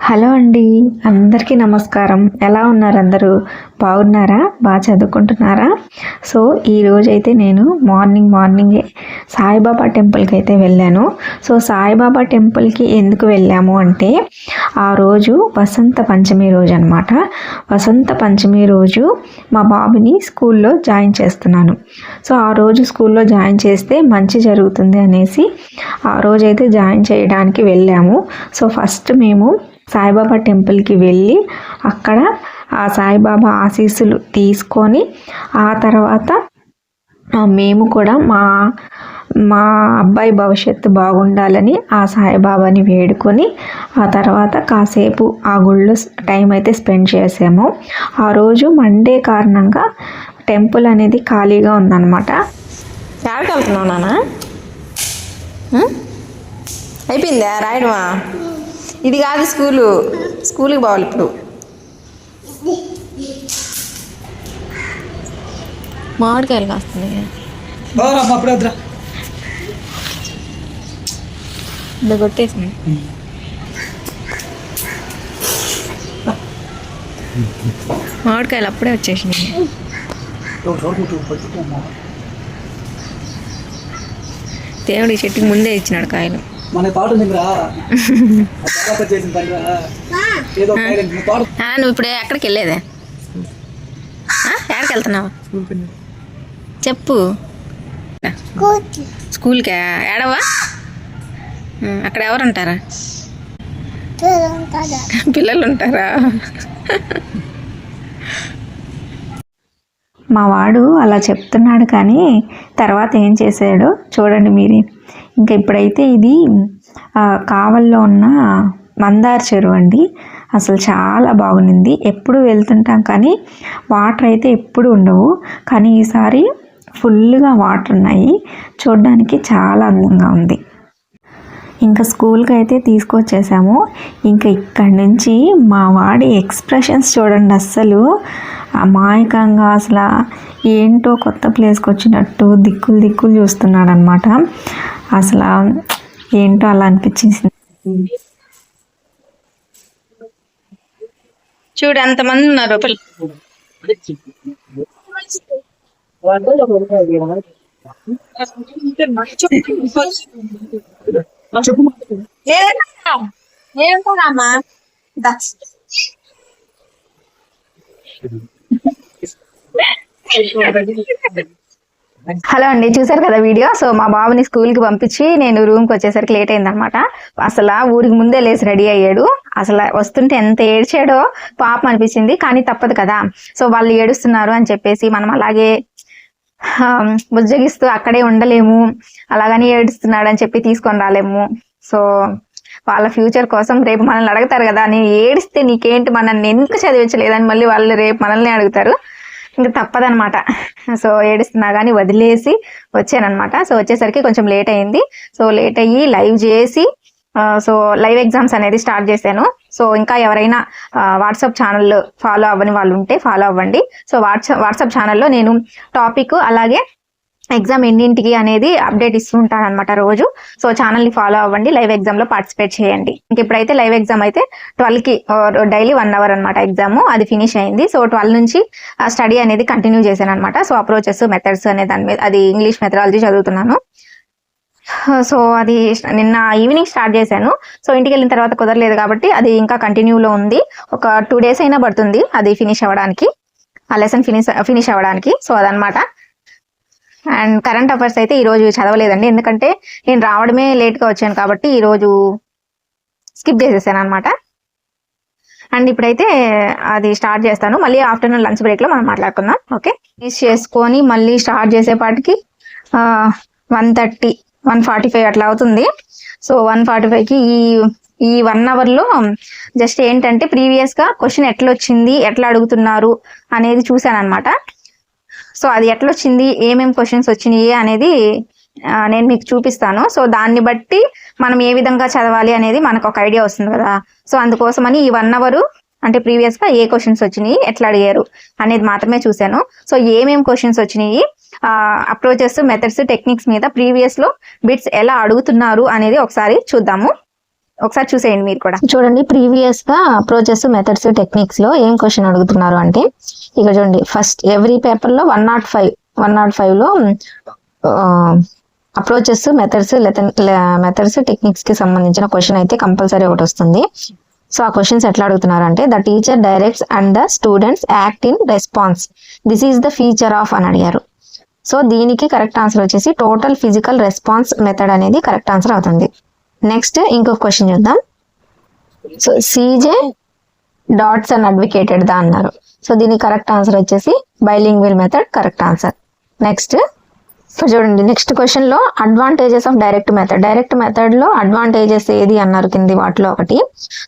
Hello అండి, అందరికీ నమస్కారం. ఎలా ఉన్నారు? అందరూ బాగున్నారా? బాగా చదువుకుంటున్నారా? సో ఈరోజైతే నేను మార్నింగే సాయిబాబా టెంపుల్కి అయితే వెళ్ళాను. సో సాయిబాబా టెంపుల్కి ఎందుకు వెళ్ళాము అంటే, ఆ రోజు వసంత పంచమి రోజు అనమాట. వసంత పంచమి రోజు మా బాబుని స్కూల్లో జాయిన్ చేస్తున్నాను. సో ఆ రోజు స్కూల్లో జాయిన్ చేస్తే మంచి జరుగుతుంది అనేసి ఆ రోజైతే జాయిన్ చేయడానికి వెళ్ళాము. సో ఫస్ట్ మేము సాయిబాబా టెంపుల్కి వెళ్ళి అక్కడ ఆ సాయిబాబా ఆశీస్సులు తీసుకొని ఆ తర్వాత మేము కూడా మా అబ్బాయి భవిష్యత్తు బాగుండాలని ఆ సాయిబాబాని వేడుకొని ఆ తర్వాత కాసేపు ఆ గుళ్ళో టైం అయితే స్పెండ్ చేసాము. ఆ రోజు మండే కారణంగా టెంపుల్ అనేది ఖాళీగా ఉందన్నమాట. ఎక్కడికి వెళ్తున్నావు నాన్న? అయిపోయిందా రాయడమా? ఇది కాదు స్కూల్కి పోవాలి ఇప్పుడు. మామిడికాయలు కాస్తున్నాయి. కొట్టేసింది. మామిడికాయలు అప్పుడే వచ్చేసినాయి. దేవుడి చెట్టుకి ముందే ఇచ్చినాడు కాయలు. నువ్వు ఇప్పుడు ఎక్కడికి వెళ్ళేదే? ఎక్కడికి వెళ్తున్నావు చెప్పు. స్కూల్కా? ఏడవా? అక్కడ ఎవరు ఉంటారా? పిల్లలు ఉంటారా? మా వాడు అలా చెప్తున్నాడు, కానీ తర్వాత ఏం చేశాడో చూడండి మీరే. ఇంకా ఇప్పుడైతే ఇది కావల్లో ఉన్న మందార చెరువు అండి. అసలు చాలా బాగుంది. ఎప్పుడు వెళ్తుంటాం కానీ వాటర్ అయితే ఎప్పుడు ఉండవు, కానీ ఈసారి ఫుల్గా వాటర్ ఉన్నాయి. చూడడానికి చాలా అందంగా ఉంది. ఇంకా స్కూల్కి అయితే తీసుకొచ్చేసాము. ఇంకా ఇక్కడి నుంచి మా వాడి ఎక్స్ప్రెషన్స్ చూడండి, అస్సలు అమాయకంగా అసలు ఏంటో కొత్త ప్లేస్కి వచ్చినట్టు దిక్కులు చూస్తున్నాడు అనమాట. అసలు ఏంటో అలా అనిపించేసింది. చూడు ఎంతమంది ఉన్నారు ఏంటమ్మా. హలో అండి, చూసారు కదా వీడియో. సో మా బాబుని స్కూల్కి పంపించి నేను రూమ్కి వచ్చేసరికి లేట్ అయిందనమాట. అసలు ఊరికి ముందే లేచి రెడీ అయ్యాడు. అసలు వస్తుంటే ఎంత ఏడ్చాడో పాపం అనిపించింది, కానీ తప్పదు కదా. సో వాళ్ళు ఏడుస్తున్నారు అని చెప్పేసి మనం అలాగే బుజ్జగిస్తూ అక్కడే ఉండలేము. అలాగని ఏడుస్తున్నాడు అని చెప్పి తీసుకొని రాలేము. సో వాళ్ళ ఫ్యూచర్ కోసం రేపు మనల్ని అడుగుతారు కదా, నేను ఏడిస్తే నీకేంటి, మనల్ని ఎందుకు చదివించలేదని మళ్ళీ వాళ్ళు రేపు మనల్ని అడుగుతారు. ఇంకా తప్పదనమాట. సో ఏడుస్తున్నా కానీ వదిలేసి వచ్చానమాట. సో వచ్చేసరికి కొంచెం లేట్ అయింది. సో లేట్ అయ్యి లైవ్ చేసి సో లైవ్ ఎగ్జామ్స్ అనేది స్టార్ట్ చేశాను. సో ఇంకా ఎవరైనా వాట్సాప్ ఛానల్ ఫాలో అవ్వని వాళ్ళు ఉంటే ఫాలో అవ్వండి. సో వాట్సాప్ ఛానల్లో నేను టాపిక్ అలాగే ఎగ్జామ్ ఎన్నింటికి అనేది అప్డేట్ ఇస్తూ ఉంటాను అనమాట రోజు. సో ఛానల్ని ఫాలో అవ్వండి, లైవ్ ఎగ్జామ్లో పార్టిసిపేట్ చేయండి. ఇంక ఇప్పుడైతే లైవ్ ఎగ్జామ్ అయితే 12కి డైలీ 1 అవర్ అనమాట ఎగ్జామ్, అది ఫినిష్ అయింది. సో 12 నుంచి స్టడీ అనేది కంటిన్యూ చేశాను అనమాట. సో అప్రోచెస్ మెథడ్స్ అనే దాని మీద, అది ఇంగ్లీష్ మెథడాలజీ చదువుతున్నాను. సో అది నిన్న ఈవినింగ్ స్టార్ట్ చేశాను. సో ఇంటికి వెళ్ళిన తర్వాత కుదరలేదు కాబట్టి అది ఇంకా కంటిన్యూలో ఉంది. ఒక 2 days అయినా పడుతుంది అది ఫినిష్ అవ్వడానికి, ఆ లెసన్ ఫినిష్ అవ్వడానికి. సో అదనమాట. అండ్ కరెంట్ అఫైర్స్ అయితే ఈరోజు చదవలేదండి, ఎందుకంటే నేను రావడమే లేట్గా వచ్చాను కాబట్టి ఈరోజు స్కిప్ చేసేసాను అనమాట. అండ్ ఇప్పుడైతే అది స్టార్ట్ చేస్తాను. మళ్ళీ ఆఫ్టర్నూన్ లంచ్ బ్రేక్లో మనం మాట్లాడుకుందాం. ఓకే, ఫినిష్ చేసుకొని మళ్ళీ స్టార్ట్ చేసేపాటికి 1:30 1:45 అట్లా అవుతుంది. సో 1:45కి ఈ 1 అవర్లో జస్ట్ ఏంటంటే ప్రీవియస్గా క్వశ్చన్ ఎట్లా వచ్చింది, ఎట్లా అడుగుతున్నారు అనేది చూశాను అనమాట. సో అది ఎట్లా వచ్చింది, ఏమేమి క్వశ్చన్స్ వచ్చినాయి అనేది నేను మీకు చూపిస్తాను. సో దాన్ని బట్టి మనం ఏ విధంగా చదవాలి అనేది మనకు ఒక ఐడియా వస్తుంది కదా. సో అందుకోసమని ఈ 1 అవర్ అంటే ప్రీవియస్గా ఏ క్వశ్చన్స్ వచ్చినాయి, ఎట్లా అడిగారు అనేది మాత్రమే చూశాను. సో ఏమేమి క్వశ్చన్స్ వచ్చినాయి, అప్రోచెస్ మెథడ్స్ టెక్నిక్స్ మీద ప్రీవియస్లో బిట్స్ ఎలా అడుగుతున్నారు అనేది ఒకసారి చూద్దాము. ఒకసారి చూసేయండి మీరు కూడా. చూడండి ప్రీవియస్ గా అప్రోచెస్ మెథడ్స్ టెక్నిక్స్ లో ఏం క్వశ్చన్ అడుగుతున్నారు అంటే ఇక్కడ చూడండి ఫస్ట్ ఎవ్రీ పేపర్ లో 105 లో అప్రోచెస్ మెథడ్స్ టెక్నిక్స్ కి సంబంధించిన క్వశ్చన్ అయితే కంపల్సరీ ఒకటి వస్తుంది. సో ఆ క్వశ్చన్స్ ఎట్లా అడుగుతున్నారు అంటే the teacher directs and the students act in response, this is the feature of అని అడిగారు. సో దీనికి కరెక్ట్ ఆన్సర్ వచ్చేసి టోటల్ ఫిజికల్ రెస్పాన్స్ మెథడ్ అనేది కరెక్ట్ ఆన్సర్ అవుతుంది. నెక్స్ట్ ఇంకొక క్వశ్చన్ చూద్దాం. So C J Dodson advocated the అన్నారు. So దీనికి కరెక్ట్ ఆన్సర్ వచ్చేసి bilingual method correct answer. Next ఇప్పుడు చూడండి నెక్స్ట్ క్వశ్చన్ లో అడ్వాంటేజెస్ ఆఫ్ డైరెక్ట్ మెథడ్ లో అడ్వాంటేజెస్ ఏది అన్నారు కింది వాటిలో ఒకటి.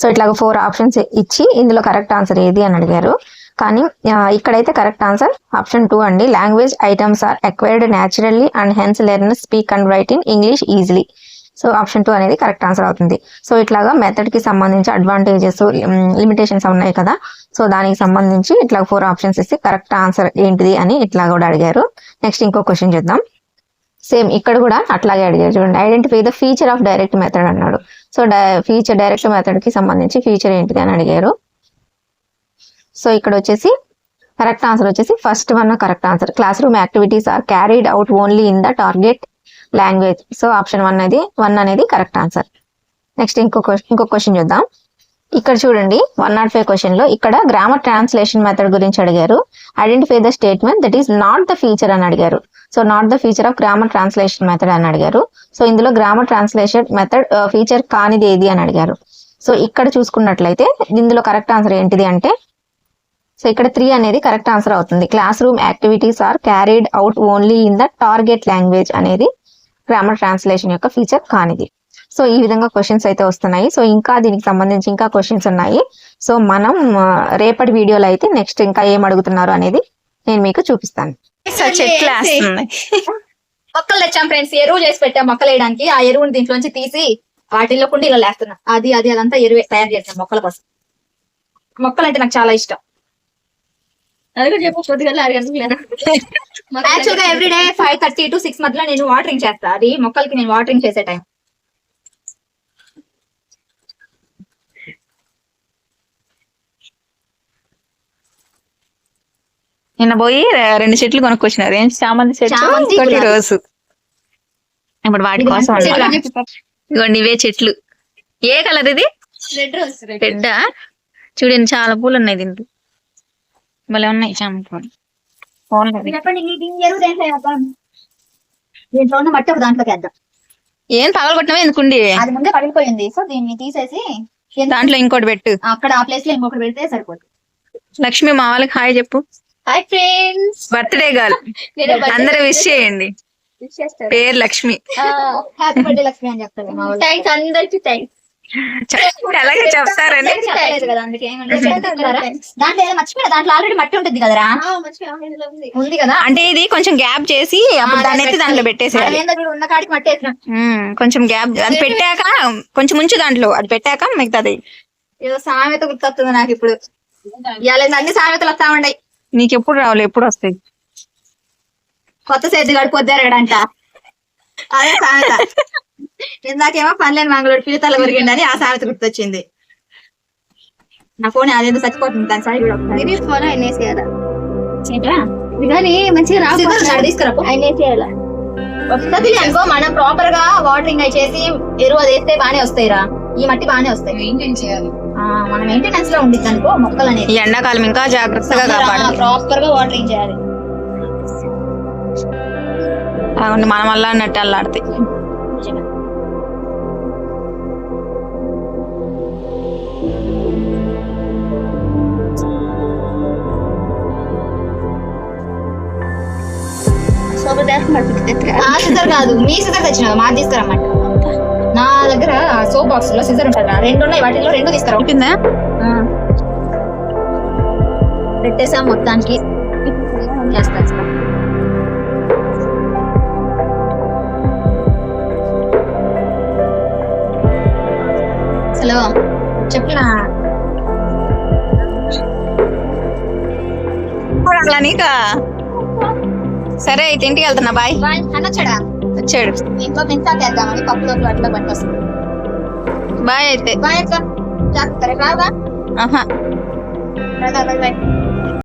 సో ఇట్లాగ 4 ఆప్షన్స్ ఇచ్చి ఇందులో కరెక్ట్ ఆన్సర్ ఏది అని అడిగారు. కానీ ఇక్కడైతే కరెక్ట్ ఆన్సర్ ఆప్షన్ 2 అండి. Language items are acquired naturally and hence learners speak and write in English easily. So option 2 అనేది కరెక్ట్ ఆన్సర్ అవుతుంది. సో ఇట్లాగా మెథడ్ కి సంబంధించి అడ్వాంటేజెస్ లిమిటేషన్స్ ఉన్నాయి కదా, సో దానికి సంబంధించి ఇట్లా 4 ఆప్షన్స్ ఇస్తే కరెక్ట్ ఆన్సర్ ఏంటిది అని ఇట్లా కూడా అడిగారు. నెక్స్ట్ ఇంకో క్వశ్చన్ చూద్దాం. సేమ్ ఇక్కడ కూడా అట్లాగే అడిగారు. చూడండి identify the feature of direct method అన్నాడు. సో డైరెక్ట్ మెథడ్ కి సంబంధించి ఫీచర్ ఏంటిది అని అడిగారు. సో ఇక్కడ వచ్చేసి కరెక్ట్ ఆన్సర్ వచ్చేసి first one correct answer. Classroom activities are carried out only in the target language. So option 1 అనేది కరెక్ట్ ఆన్సర్. నెక్స్ట్ ఇంకో క్వశ్చన్ చూద్దాం. ఇక్కడ చూడండి 105 క్వశ్చన్ లో ఇక్కడ గ్రామర్ ట్రాన్స్లేషన్ మెథడ్ గురించి అడిగారు. Identify the statement that is not the feature అని అడిగారు. So not the feature of grammar translation method అని అడిగారు. సో ఇందులో గ్రామర్ ట్రాన్స్లేషన్ మెథడ్ ఫీచర్ కానిది ఏది అని అడిగారు. సో ఇక్కడ చూసుకున్నట్లయితే ఇందులో కరెక్ట్ ఆన్సర్ ఏంటిది అంటే సో ఇక్కడ 3 అనేది కరెక్ట్ ఆన్సర్ అవుతుంది. Classroom activities are carried out only in the target language అనేది గ్రామర్ ట్రాన్స్లేషన్ యొక్క ఫీచర్ కానిది. సో ఈ విధంగా క్వశ్చన్స్ అయితే వస్తున్నాయి. సో ఇంకా దీనికి సంబంధించి ఇంకా క్వశ్చన్స్ ఉన్నాయి. సో మనం రేపటి వీడియోలో అయితే నెక్స్ట్ ఇంకా ఏం అడుగుతున్నారు అనేది నేను మీకు చూపిస్తాను. చెట్లు వేస్తున్నాయి. మొక్కలు తెచ్చాం ఫ్రెండ్స్, ఎరువు చేసి పెట్టాం మొక్కలు వేయడానికి. ఆ ఎరువుని దీంట్లోంచి తీసి వాటిల్లో కుండి ఇలా లేస్తున్నా. అది అదంతా ఎరువు తయారు చేస్తాం మొక్కల కోసం. మొక్కలు అంటే నాకు చాలా ఇష్టం. యాక్చువల్ గా ఎవ్రీడే 5:30 to 6 మధ్యలో నేను వాటరింగ్ చేస్తా. అది మొక్కలకి నేను వాటరింగ్ చేసే టైం. నిన్న పోయి 2 చెట్లు కొనుక్కొచ్చినారు. ఏం చామంతి చెట్లు, చామంతి, ఒకటి గులాబీ. రోజు. ఇప్పుడు వాటి కోసం అన్నమాట. ఇదిగోండి ఇవే చెట్లు. ఏ కలర్ ఇది? Red rose. రెడ్డా? చూడండి చాలా పూలు ఉన్నాయి దీంట్లో. భలే ఉన్నాయి చామంతి పూలు. బాగుంది. చెప్పండి ఎరువు దీంట్లో ఉన్న మట్టి ఒక దాంట్లోకి వేద్దాం. ఏం పగలగొట్టినవే ఎందుకుండి? అది ముందే పగిలిపోయింది. సో దీన్ని తీసేసి దాంట్లో ఇంకోటి పెట్టు. అక్కడ ఆ ప్లేస్ లో ఇంకొకటి పెడితే సరిపోతుంది. లక్ష్మి మా వాళ్ళకి హాయ్ చెప్పు. Hi friends. బర్త్డే గర్ల్ అందరూ విష్ చేయండి. పేరు లక్ష్మి. హ్యాపీ బర్త్డే లక్ష్మి అని చెప్తారు మా వాళ్ళు. థ్యాంక్స్ అందరికి. థ్యాంక్స్. అలాగే చెప్తారని కదా అందుకే దాంట్లో ఏదో మర్చిపోయినా. దాంట్లో ఆల్రెడీ మట్టి ఉంటుంది కదరా. ఉంది కదా. అంటే ఇది కొంచెం గ్యాప్ చేసి అప్పుడు దాన్ని ఎత్తి దాంట్లో పెట్టేసేయాలి. ఉన్న కాడికి మట్టి వేసినాం. కొంచెం గ్యాప్ అది పెట్టాక కొంచెం ముంచు దాంట్లో. అది పెట్టాక మిగతాది. ఏదో సామెత గుర్తొస్తుంది నాకు ఇప్పుడు. ఇవాళ అన్ని సామెతలు వస్తా ఉన్నాయి. నీకు ఎప్పుడు రావాలి, ఎప్పుడు వస్తాయి? కొత్త సేద్ది గడిపోద్దారంట. అదే సామెత. ఇందాకేమో పనిలేని మంగళూరు పిల్లతల కొరిగిండని ఆ సామెత గుర్తొచ్చింది. నా ఫోన్ అదేదో చచ్చిపోతుంది. దాని సైడ్ ఫోన్ ఆయన వేసేయాలా కానీ మంచిగా తీసుకురా. ఆయన వేసేయాలా వస్తుంది అనుకో. మనం ప్రాపర్ గా వాటరింగ్ అయి చేసి ఎరువు అది వేస్తే బానే వస్తాయిరా. ఈ మట్టి బానే వస్తాయి. మెయింటైన్ చేయాలి. మన మెయింటెనెన్స్ లో ఉండిద్ది అనుకో మొక్కలు అనేది. ఈ ఎండాకాలం ఇంకా జాగ్రత్తగా కాపాడాలి. ప్రాపర్ గా వాటరింగ్ చేయాలి. మన వల్ల అన్నట్టు అల్లాడితే సిజర్ కాదు, మీ సిజర్ తెచ్చిన మా తీసుకురమ్మంట. నా దగ్గర సోప్ బాక్స్ లో సిజర్ ఉంటుంది. 2 ఉన్నాయి, వాటిలో 2 తీసుకురా. పెట్టేసాం మొత్తానికి. చేస్తా హలో చెప్పినా నీకా? సరే అయితే ఇంటికి వెళ్తున్నా. బాయ్. అన్నొచ్చాడా? వచ్చాడు. ఇంట్లో మెంతా చేద్దామని పప్పులోకి అట్లా పట్టొస్తుంది. బాయ్ అయితే బాయ్ అక్క. జాగ్రత్త, రేపు రావా? ఆహా బాయ్.